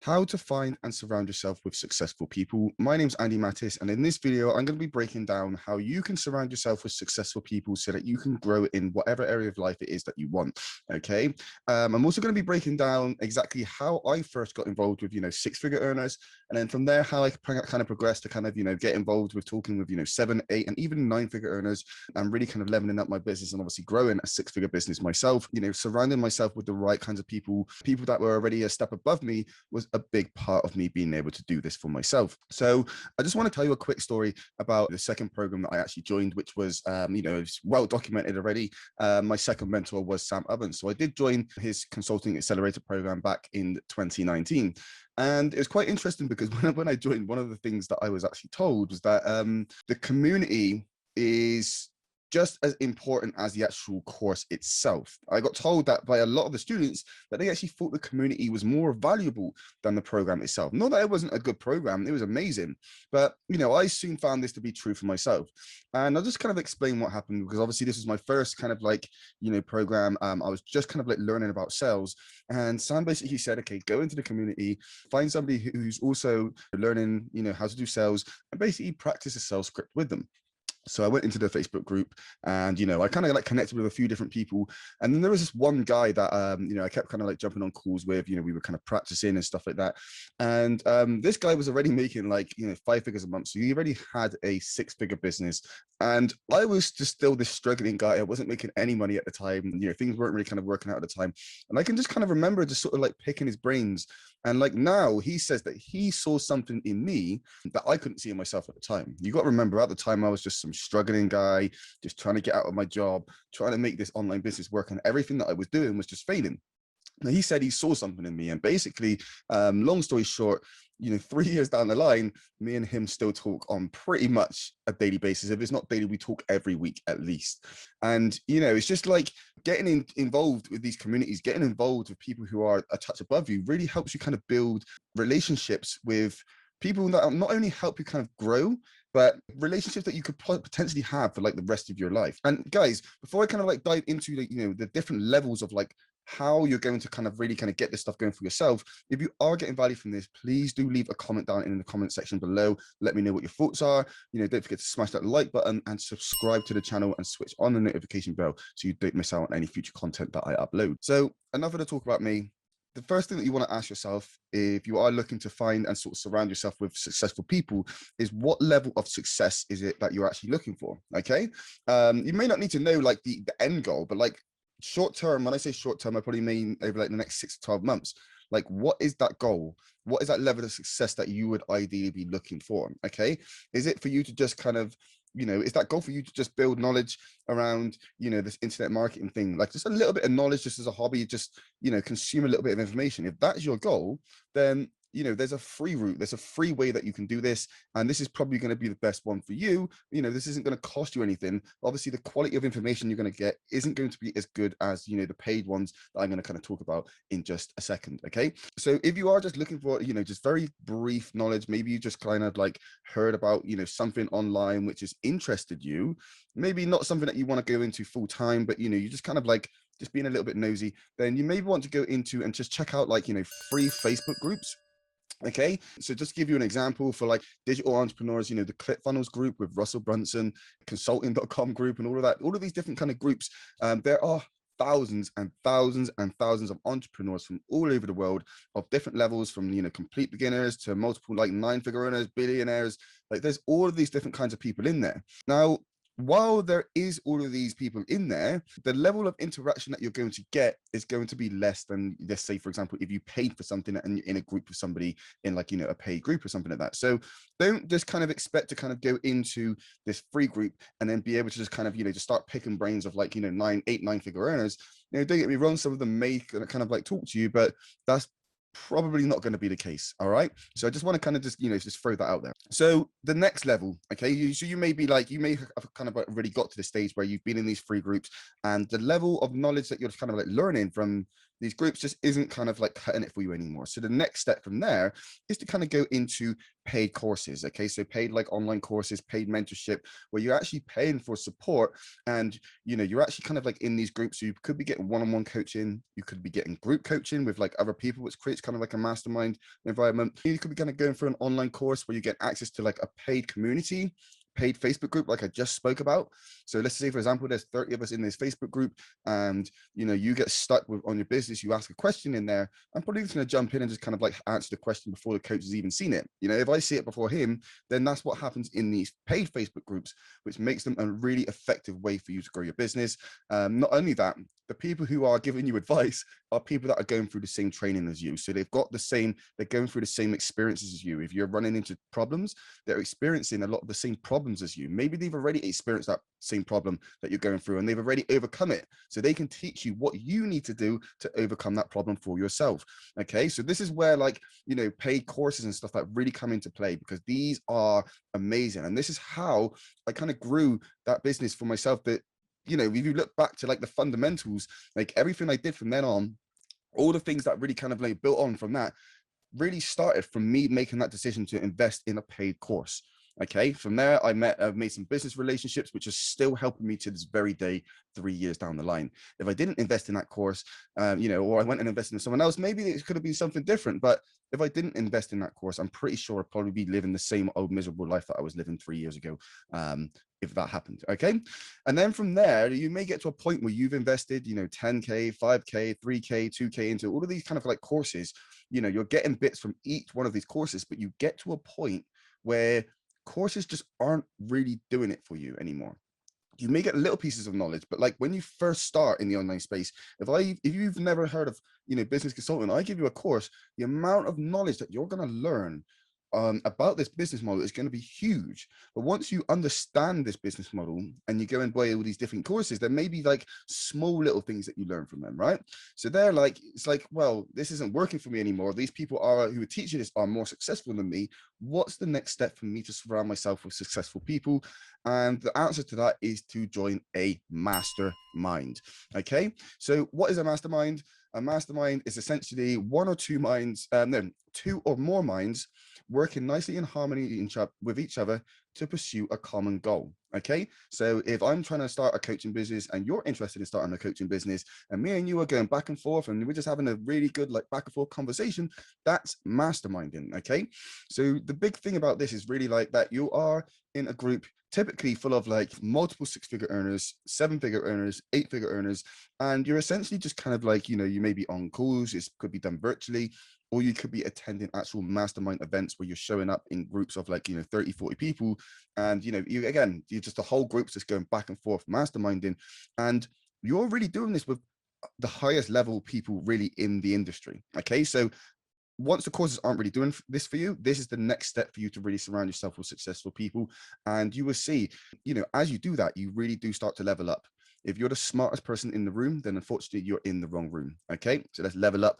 How to find and surround yourself with successful people. My name's Andy Mattis, and in this video, I'm going to be breaking down how you can surround yourself with successful people so that you can grow in whatever area of life it is that you want. Okay. I'm also going to be breaking down exactly how I first got involved with, six-figure earners. And then from there, how I kind of progressed to kind of, get involved with talking with, 7, 8, and even 9-figure earners, and really kind of leveling up my business and obviously growing a 6-figure business myself, surrounding myself with the right kinds of people that were already a step above me was a big part of me being able to do this for myself. So I just want to tell you a quick story about the second program that I actually joined, which was, it's well documented already. My second mentor was Sam Ovens. So I did join his consulting accelerator program back in 2019. And it was quite interesting because when I joined, one of the things that I was actually told was that the community is just as important as the actual course itself. I got told that by a lot of the students that they actually thought the community was more valuable than the program itself. Not that it wasn't a good program, it was amazing. But, I soon found this to be true for myself. And I'll just kind of explain what happened, because obviously this was my first kind of program. I was just kind of learning about sales. And Sam basically said, okay, go into the community, find somebody who's also learning, how to do sales, and basically practice a sales script with them. So I went into the Facebook group and, I kind of connected with a few different people. And then there was this one guy that, I kept kind of jumping on calls with, we were kind of practicing and stuff like that. And this guy was already making 5 figures a month. So he already had a 6-figure business. And I was just still this struggling guy. I wasn't making any money at the time. Things weren't really kind of working out at the time. And I can just kind of remember just sort of picking his brains. And now he says that he saw something in me that I couldn't see in myself at the time. You got to remember, at the time, I was just some struggling guy, just trying to get out of my job, trying to make this online business work, and everything that I was doing was just failing. Now, he said he saw something in me, and basically, long story short, 3 years down the line, me and him still talk on pretty much a daily basis. If it's not daily, we talk every week at least. And, it's just getting involved with these communities, getting involved with people who are a touch above you really helps you kind of build relationships with people that not only help you kind of grow, but relationships that you could potentially have for the rest of your life. And guys, before I kind of dive into the different levels of how you're going to kind of really kind of get this stuff going for yourself, if you are getting value from this, please do leave a comment down in the comment section below. Let me know what your thoughts are. Don't forget to smash that like button and subscribe to the channel and switch on the notification bell so you don't miss out on any future content that I upload. So enough of the talk about me. The first thing that you want to ask yourself, if you are looking to find and sort of surround yourself with successful people, is what level of success is it that you're actually looking for? Okay. You may not need to know the end goal, but short term, when I say short term, I probably mean over the next 6 to 12 months. What is that goal? What is that level of success that you would ideally be looking for? Okay. Is it for you to just kind of, is that goal for you to just build knowledge around, this internet marketing thing, just a little bit of knowledge, just as a hobby, just, consume a little bit of information? If that's your goal, then there's a free route, there's a free way that you can do this. And this is probably going to be the best one for you. This isn't going to cost you anything. Obviously, the quality of information you're going to get isn't going to be as good as, the paid ones that I'm going to kind of talk about in just a second. Okay. So if you are just looking for, just very brief knowledge, maybe you just kind of heard about, something online which has interested you, maybe not something that you want to go into full time, but, you just kind of just being a little bit nosy, then you maybe want to go into and just check out free Facebook groups. Okay, so just to give you an example for digital entrepreneurs, the ClickFunnels group with Russell Brunson, consulting.com group, and all of these different kind of groups. There are thousands and thousands and thousands of entrepreneurs from all over the world of different levels, from complete beginners to multiple 9-figure earners, billionaires. There's all of these different kinds of people in there. Now, while there is all of these people in there, the level of interaction that you're going to get is going to be less than, let's say, for example, if you paid for something and you're in a group with somebody in a paid group or something like that. So don't just kind of expect to kind of go into this free group and then be able to just kind of, just start picking brains of 9-figure earners. Don't get me wrong, some of them may kind of talk to you, but that's probably not going to be the case. All right. So I just want to kind of just throw that out there. So the next level, okay, so you may be you may have kind of already got to the stage where you've been in these free groups, and the level of knowledge that you're kind of learning from these groups just isn't kind of like cutting it for you anymore. So the next step from there is to kind of go into paid courses. Okay, so paid like online courses, paid mentorship, where you're actually paying for support, and you're actually kind of like in these groups. So you could be getting one-on-one coaching, you could be getting group coaching with like other people, which creates kind of like a mastermind environment. You could be kind of going for an online course where you get access to like a paid community, paid Facebook group like I just spoke about. So let's say, for example, there's 30 of us in this Facebook group, and you get stuck with on your business, you ask a question in there. I'm probably just going to jump in and just kind of like answer the question before the coach has even seen it. If I see it before him, then that's what happens in these paid Facebook groups, which makes them a really effective way for you to grow your business. Not only that, the people who are giving you advice are people that are going through the same training as you. So they're going through the same experiences as you. If you're running into problems, they're experiencing a lot of the same problems as you. Maybe they've already experienced that same problem that you're going through, and they've already overcome it. So they can teach you what you need to do to overcome that problem for yourself. Okay, so this is where paid courses and stuff that really come into play, because these are amazing. And this is how I kind of grew that business for myself. That if you look back to like the fundamentals, like everything I did from then on, all the things that really kind of like built on from that really started from me making that decision to invest in a paid course. Okay, from there, I've made some business relationships, which are still helping me to this very day, 3 years down the line. If I didn't invest in that course, or I went and invested in someone else, maybe it could have been something different. But if I didn't invest in that course, I'm pretty sure I'd probably be living the same old miserable life that I was living 3 years ago. If that happened. Okay, and then from there, you may get to a point where you've invested 10k, 5k, 3k, 2k into all of these kind of like courses. You're getting bits from each one of these courses, but you get to a point where courses just aren't really doing it for you anymore. You may get little pieces of knowledge, but like when you first start in the online space, if you've never heard of business consulting, I give you a course, the amount of knowledge that you're going to learn about this business model is going to be huge. But once you understand this business model and you go and buy all these different courses, there may be like small little things that you learn from them, right? So they're like, it's like, well, this isn't working for me anymore. These people who are teaching this are more successful than me. What's the next step for me to surround myself with successful people? And the answer to that is to join a mastermind. Okay, so what is a mastermind? A mastermind is essentially one or two minds, two or more minds working nicely in harmony with each other to pursue a common goal. Okay, so if I'm trying to start a coaching business and you're interested in starting a coaching business, and me and you are going back and forth and we're just having a really good like back and forth conversation, that's masterminding. Okay, so the big thing about this is really like that you are in a group typically full of like multiple six-figure earners, seven-figure earners, eight-figure earners, and you're essentially just kind of like, you may be on calls, it could be done virtually, or you could be attending actual mastermind events where you're showing up in groups of like 30, 40 people, and you're just a whole group's just going back and forth masterminding, and you're really doing this with the highest level people really in the industry. Okay, so once the courses aren't really doing this for you, this is the next step for you to really surround yourself with successful people. And you will see, as you do that, you really do start to level up. If you're the smartest person in the room, then unfortunately you're in the wrong room. Okay, so let's level up